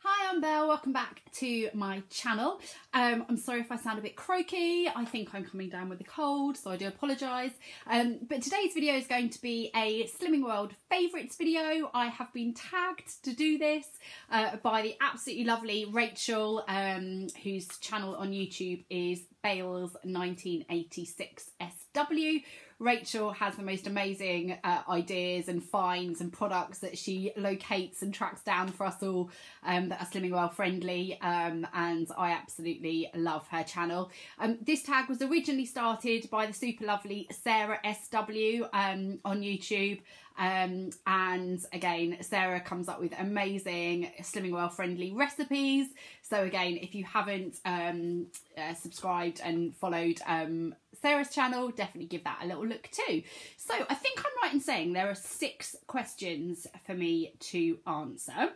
Hi, I'm Belle. Welcome back to my channel. I'm sorry if I sound a bit croaky. I think I'm coming down with a cold, so I do apologise. But today's video is going to be a Slimming World favourites video. I have been tagged to do this by the absolutely lovely Rachel, whose channel on YouTube is Belle's 1986 SW. Rachel has the most amazing ideas and finds and products that she locates and tracks down for us all that are Slimming Well friendly, and I absolutely love her channel. This tag was originally started by the super lovely SarahSW on YouTube. And again, Sarah comes up with amazing Slimming Well friendly recipes. So again, if you haven't subscribed and followed Sarah's channel, definitely give that a little look too. So I think I'm right in saying there are 6 questions for me to answer.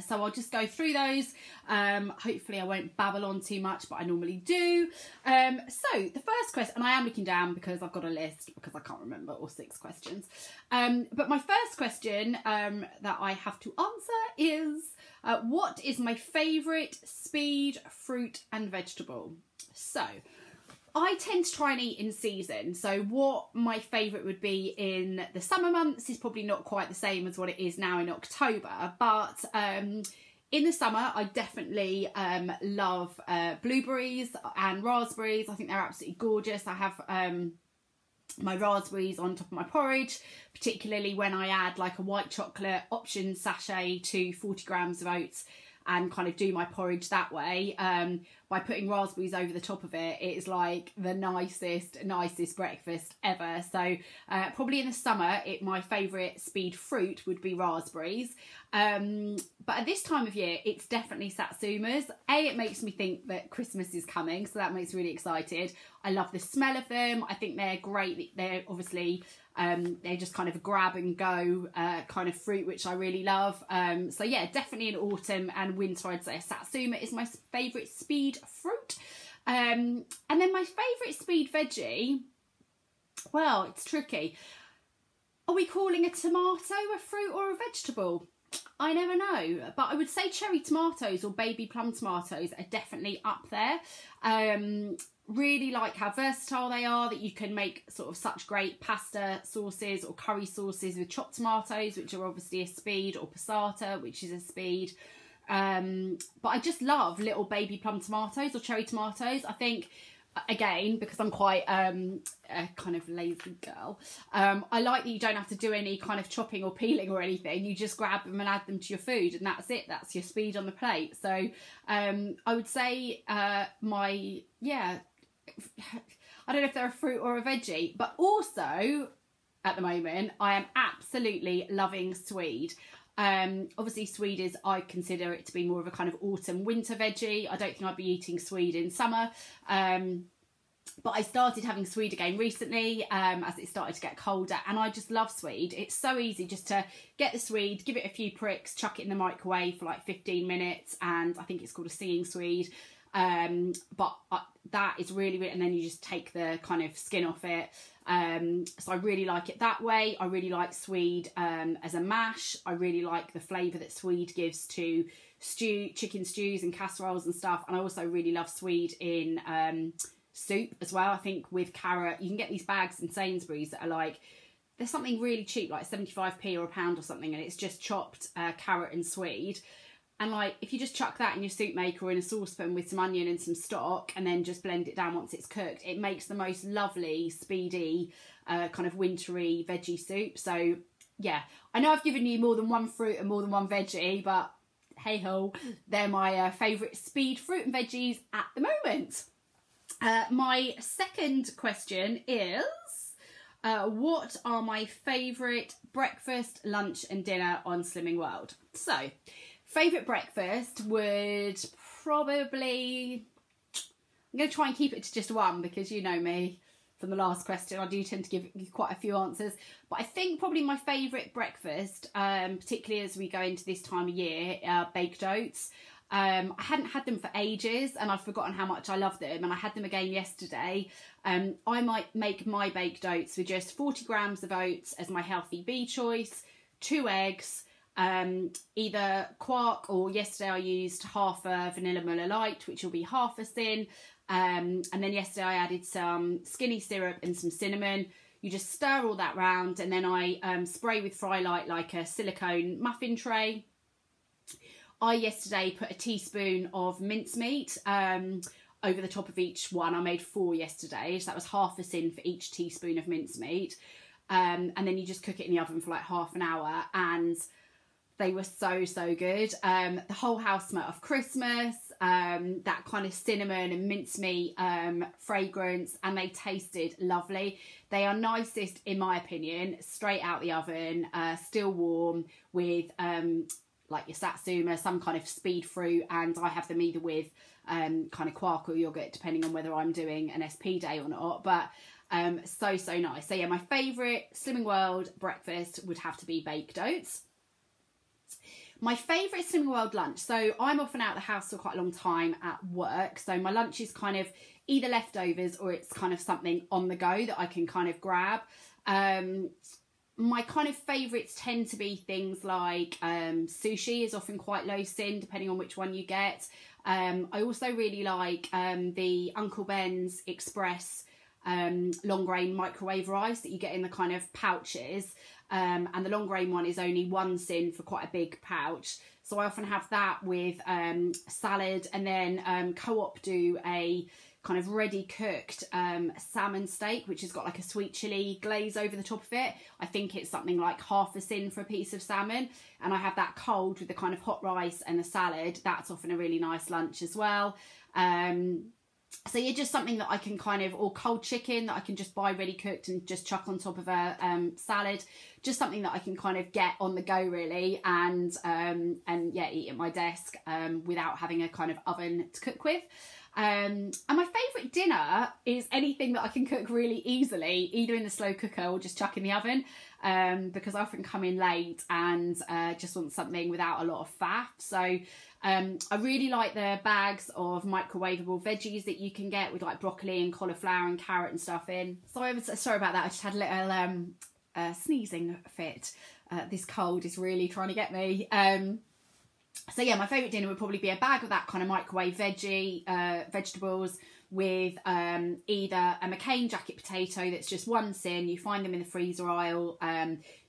So I'll just go through those. Hopefully I won't babble on too much, but I normally do. So the first question, and I am looking down because I've got a list because I can't remember all 6 questions. But my first question that I have to answer is, what is my favourite speed fruit and vegetable? So I tend to try and eat in season, so what my favourite would be in the summer months is probably not quite the same as what it is now in October, but in the summer I definitely love blueberries and raspberries. I think they're absolutely gorgeous. I have my raspberries on top of my porridge, particularly when I add like a white chocolate option sachet to 40 grams of oats and kind of do my porridge that way. By putting raspberries over the top of it, it is like the nicest breakfast ever. So probably in the summer, my favourite speed fruit would be raspberries. But at this time of year, it's definitely satsumas. It makes me think that Christmas is coming, so that makes me really excited. I love the smell of them. I think they're great. They're obviously they're just kind of a grab and go kind of fruit, which I really love. So yeah, definitely in autumn and winter, I'd say satsuma is my favourite speed fruit. And then my favourite speed veggie, well, it's tricky. Are we calling a tomato a fruit or a vegetable? I never know, but I would say cherry tomatoes or baby plum tomatoes are definitely up there. Really like how versatile they are, that you can make sort of such great pasta sauces or curry sauces with chopped tomatoes, which are obviously a speed, or passata, which is a speed. But I just love little baby plum tomatoes or cherry tomatoes. I think, again, because I'm quite a kind of lazy girl, I like that you don't have to do any kind of chopping or peeling or anything. You just grab them and add them to your food, and that's it. That's your speed on the plate. So I would say I don't know if they're a fruit or a veggie, but also at the moment I am absolutely loving swede. Obviously swede is, I consider it to be more of a kind of autumn winter veggie. I don't think I'd be eating swede in summer, but I started having swede again recently as it started to get colder, and I just love swede. It's so easy just to get the swede, give it a few pricks, chuck it in the microwave for like 15 minutes, and I think it's called a seeing swede. But that is really, and then you just take the kind of skin off it. So I really like it that way. I really like swede as a mash. I really like the flavour that swede gives to chicken stews and casseroles and stuff. And I also really love swede in soup as well. I think with carrot, you can get these bags in Sainsbury's that are like, there's something really cheap, like 75p or a pound or something, and it's just chopped carrot and swede. And like, if you just chuck that in your soup maker or in a saucepan with some onion and some stock, and then just blend it down once it's cooked, it makes the most lovely, speedy, kind of wintry veggie soup. So yeah, I know I've given you more than one fruit and more than one veggie, but hey ho, they're my favourite speed fruit and veggies at the moment. My second question is, what are my favourite breakfast, lunch and dinner on Slimming World? So, favourite breakfast would probably, I'm going to try and keep it to just one because you know me from the last question, I do tend to give you quite a few answers. But I think probably my favourite breakfast, particularly as we go into this time of year, baked oats. I hadn't had them for ages and I've forgotten how much I love them, and I had them again yesterday. I might make my baked oats with just 40 grams of oats as my healthy B choice, 2 eggs, either quark, or yesterday I used half a vanilla Muller Light, which will be half a sin. And then yesterday I added some skinny syrup and some cinnamon. You just stir all that round, and then I spray with Fry Light like a silicone muffin tray. I yesterday put a teaspoon of mincemeat over the top of each one. I made 4 yesterday, so that was half a sin for each teaspoon of mincemeat. And then you just cook it in the oven for like half an hour, and they were so good. The whole house smelled of Christmas, that kind of cinnamon and mincemeat fragrance, and they tasted lovely. They are nicest, in my opinion, straight out the oven, still warm, with like your satsuma, some kind of speed fruit, and I have them either with kind of quark or yogurt, depending on whether I'm doing an SP day or not. But so nice. So yeah, my favourite Slimming World breakfast would have to be baked oats. My favourite Slimming World lunch, so I'm often out of the house for quite a long time at work, so my lunch is kind of either leftovers or it's kind of something on the go that I can kind of grab. My kind of favourites tend to be things like sushi is often quite low sin, depending on which one you get. I also really like the Uncle Ben's Express long grain microwave rice that you get in the kind of pouches. And the long grain one is only 1 sin for quite a big pouch. So I often have that with salad, and then Co-op do a kind of ready cooked salmon steak, which has got like a sweet chili glaze over the top of it. I think it's something like half a sin for a piece of salmon, and I have that cold with the kind of hot rice and the salad. That's often a really nice lunch as well. So yeah, just something that I can kind of, or cold chicken that I can just buy ready cooked and just chuck on top of a salad. Just something that I can kind of get on the go really, and yeah, eat at my desk without having a kind of oven to cook with. And my favourite dinner is anything that I can cook really easily, either in the slow cooker or just chuck in the oven, because I often come in late and just want something without a lot of faff. So I really like the bags of microwavable veggies that you can get with like broccoli and cauliflower and carrot and stuff in. Sorry about that, I just had a little sneezing fit. This cold is really trying to get me. So yeah, my favourite dinner would probably be a bag of that kind of microwave vegetables with either a McCain jacket potato that's just 1 sin. You find them in the freezer aisle.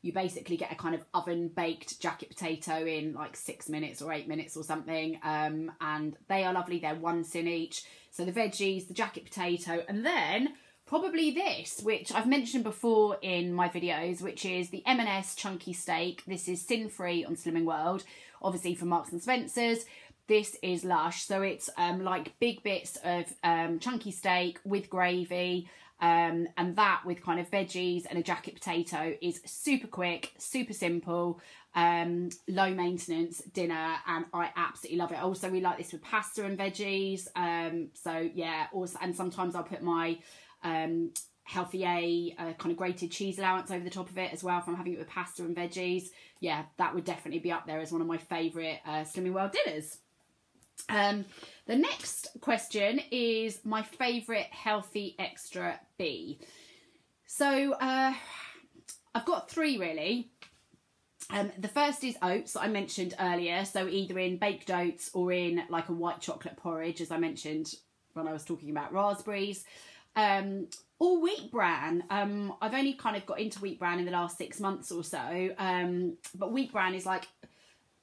You basically get a kind of oven baked jacket potato in like 6 minutes or 8 minutes or something, and they are lovely. They're 1 sin each. So the veggies, the jacket potato, and then probably this, which I've mentioned before in my videos, which is the M&S chunky steak. This is sin free on Slimming World, obviously from Marks and Spencer's. This is lush, so it's like big bits of chunky steak with gravy, and that with kind of veggies and a jacket potato is super quick, super simple, low maintenance dinner, and I absolutely love it. I also really like this with pasta and veggies. So yeah, also, and sometimes I'll put my healthy kind of grated cheese allowance over the top of it as well if I'm having it with pasta and veggies. Yeah, that would definitely be up there as one of my favourite Slimming World dinners. The next question is my favourite healthy extra B. So I've got 3 really. The first is oats that I mentioned earlier, so either in baked oats or in like a white chocolate porridge, as I mentioned when I was talking about raspberries. Or wheat bran. I've only kind of got into wheat bran in the last 6 months or so, but wheat bran is like,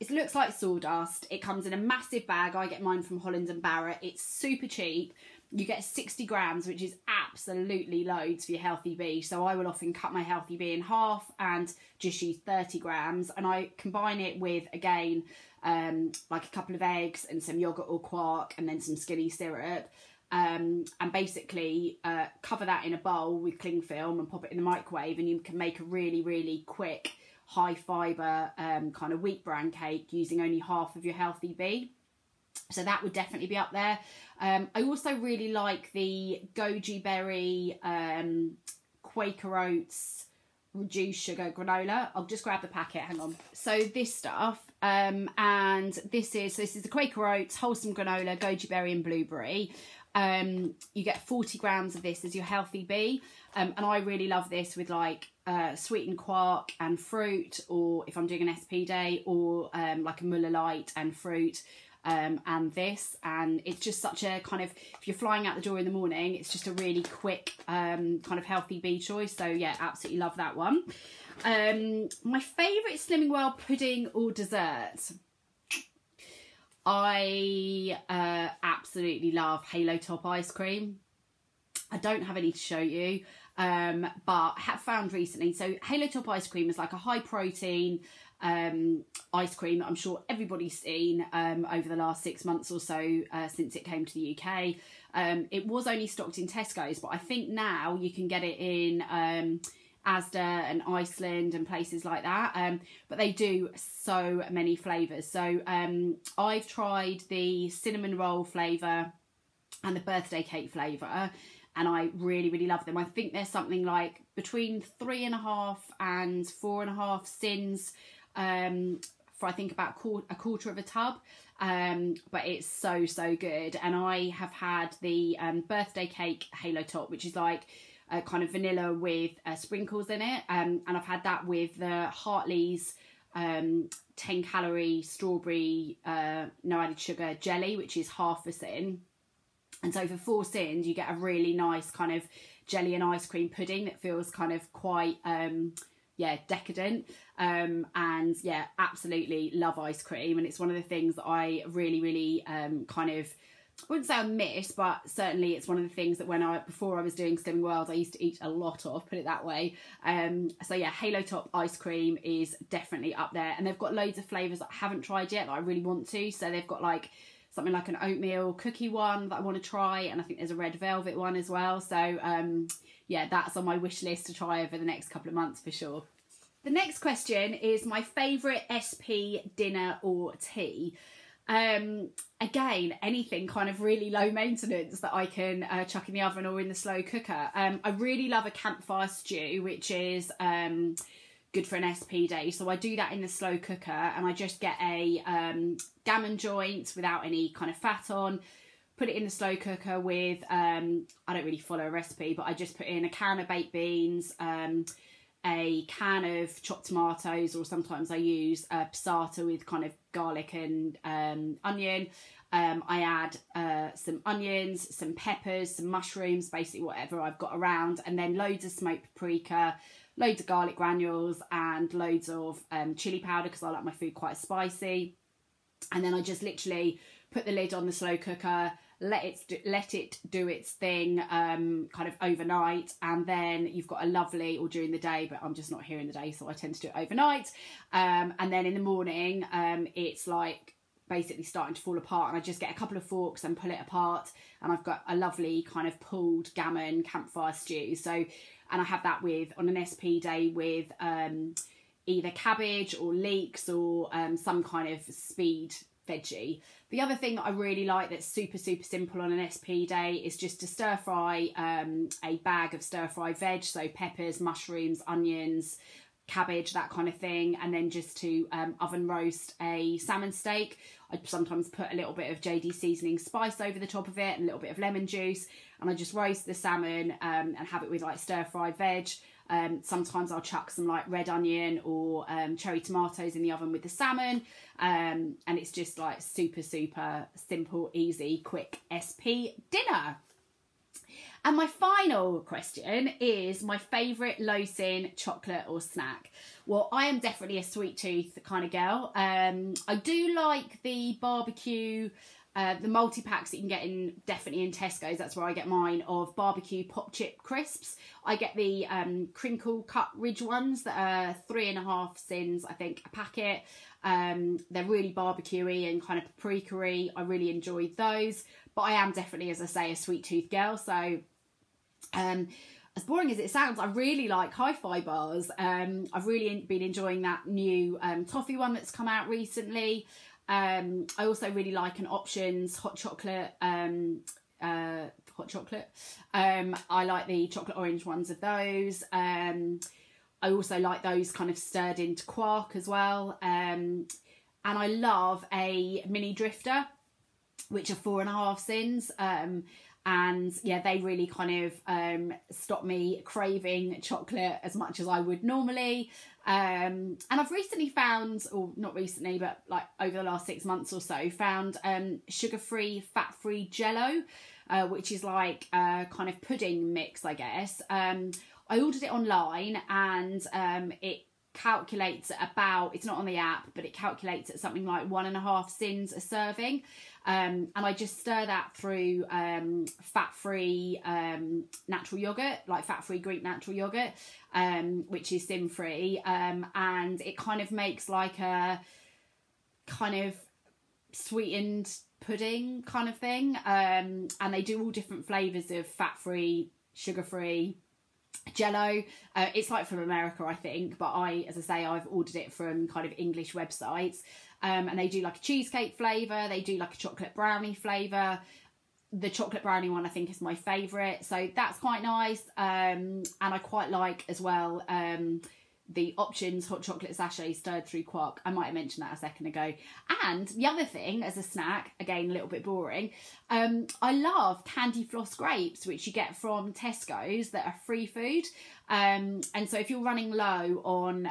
it looks like sawdust. It comes in a massive bag. I get mine from Holland & Barrett. It's super cheap. You get 60 grams, which is absolutely loads for your healthy bee. So I will often cut my healthy bee in half and just use 30 grams. And I combine it with, again, like a couple of eggs and some yogurt or quark and then some skinny syrup. And basically cover that in a bowl with cling film and pop it in the microwave, and you can make a really quick high fibre kind of wheat bran cake using only half of your healthy bee. So that would definitely be up there. I also really like the goji berry Quaker Oats reduced sugar granola. I'll just grab the packet, hang on. So this stuff, and this is the Quaker Oats wholesome granola, goji berry and blueberry. You get 40 grams of this as your healthy bee. And I really love this with like sweetened quark and fruit, or if I'm doing an SP day, or like a Muller light and fruit. And this, and it's just such a kind of, if you're flying out the door in the morning, it's just a really quick kind of healthy bee choice. So yeah, absolutely love that one. My favourite Slimming World pudding or dessert, I absolutely love Halo Top ice cream. I don't have any to show you, but have found recently, so Halo Top ice cream is like a high protein ice cream that I'm sure everybody's seen over the last 6 months or so since it came to the UK. It was only stocked in Tesco's, but I think now you can get it in Asda and Iceland and places like that. But they do so many flavours. So I've tried the cinnamon roll flavour and the birthday cake flavour, and I really, really love them. I think there's something like between 3.5 and 4.5 sins for I think about a quarter of a tub, but it's so good. And I have had the birthday cake Halo Top, which is like a kind of vanilla with sprinkles in it, and I've had that with the Hartley's 10 calorie strawberry no added sugar jelly, which is half a sin. And so for 4 sins you get a really nice kind of jelly and ice cream pudding that feels kind of quite yeah, decadent. And yeah, absolutely love ice cream, and it's one of the things that I really kind of, I wouldn't say I miss, but certainly it's one of the things that before I was doing Slimming World, I used to eat a lot of, put it that way. So yeah, Halo Top ice cream is definitely up there, and they've got loads of flavours that I haven't tried yet that I really want to. So they've got like something like an oatmeal cookie one that I want to try, and I think there's a red velvet one as well. So yeah, that's on my wish list to try over the next couple of months for sure. The next question is my favourite SP dinner or tea. Again, anything kind of really low maintenance that I can chuck in the oven or in the slow cooker. I really love a campfire stew, which is good for an SP day. So I do that in the slow cooker, and I just get a gammon joint without any kind of fat on, put it in the slow cooker with, I don't really follow a recipe, but I just put in a can of baked beans, a can of chopped tomatoes, or sometimes I use passata with kind of garlic and onion. I add some onions, some peppers, some mushrooms, basically whatever I've got around, and then loads of smoked paprika, loads of garlic granules, and loads of chili powder because I like my food quite spicy. And then I just literally put the lid on the slow cooker, let it do its thing kind of overnight, and then you've got a lovely, or during the day, but I'm just not here in the day, so I tend to do it overnight, and then in the morning it's like basically starting to fall apart, and I just get a couple of forks and pull it apart, and I've got a lovely kind of pulled gammon campfire stew. So, and I have that with, on an SP day, with either cabbage or leeks or some kind of speed veggie. The other thing that I really like that's super simple on an SP day is just to stir fry a bag of stir fry veg, so peppers, mushrooms, onions, cabbage, that kind of thing, and then just to oven roast a salmon steak. I sometimes put a little bit of JD seasoning spice over the top of it and a little bit of lemon juice, and I just roast the salmon and have it with like stir fried veg. Sometimes I'll chuck some like red onion or cherry tomatoes in the oven with the salmon, and it's just like super simple, easy, quick SP dinner. And my final question is my favourite low sin chocolate or snack. Well, I am definitely a sweet tooth kind of girl. I do like the barbecue, the multi-packs that you can get definitely in Tesco's. That's where I get mine, of barbecue pop chip crisps. I get the crinkle cut ridge ones that are 3.5 sins, I think, a packet. They're really barbecuey and kind of paprika-y. I really enjoyed those. But I am definitely, as I say, a sweet tooth girl. So as boring as it sounds, I really like hi-fi bars. I've really been enjoying that new toffee one that's come out recently. I also really like an Options hot chocolate. I like the chocolate orange ones of those. I also like those kind of stirred into quark as well. And I love a mini drifter, which are 4.5 sins. and yeah, they really kind of stop me craving chocolate as much as I would normally. And I've recently found, or not recently, but like over the last 6 months or so, found sugar-free, fat-free Jello, which is like a kind of pudding mix, I guess. I ordered it online, and it calculates at about, it's not on the app, but it calculates at something like 1.5 sins a serving. And I just stir that through fat-free natural yogurt, like fat-free Greek natural yogurt, which is sin-free, and it kind of makes like a kind of sweetened pudding kind of thing, and they do all different flavours of fat-free, sugar-free Jello. It's like from America, I think, but as I say, I've ordered it from kind of English websites. And they do like a cheesecake flavour, they do like a chocolate brownie flavour. The chocolate brownie one I think is my favourite, so that's quite nice. And I quite like as well the Options hot chocolate sachet stirred through quark. I might have mentioned that a second ago. And the other thing as a snack, again a little bit boring, I love candy floss grapes, which you get from Tesco's, that are free food. And so if you're running low on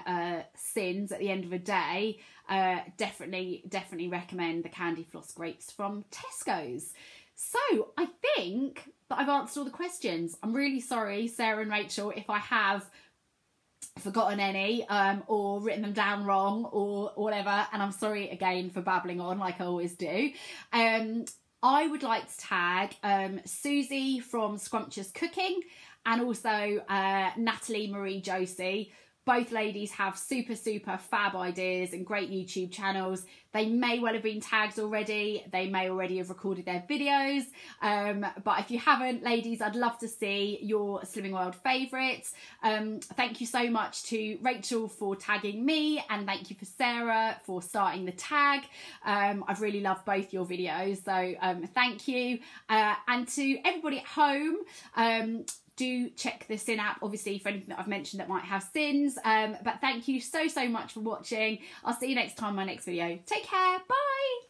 sins at the end of a day, definitely recommend the candy floss grapes from Tesco's. So I think that I've answered all the questions. I'm really sorry, Sarah and Rachel, if I have forgotten any or written them down wrong or whatever, and I'm sorry again for babbling on like I always do. I would like to tag Susie from Scrumptious Cooking, and also Natalie Marie Josie. Both ladies have super fab ideas and great YouTube channels. They may well have been tagged already. They may already have recorded their videos. But if you haven't, ladies, I'd love to see your Slimming World favourites. Thank you so much to Rachel for tagging me, and thank you for Sarah for starting the tag. I've really loved both your videos, so thank you. And to everybody at home, do check the Sin app, obviously, for anything that I've mentioned that might have sins. But thank you so much for watching. I'll see you next time in my next video. Take care. Bye.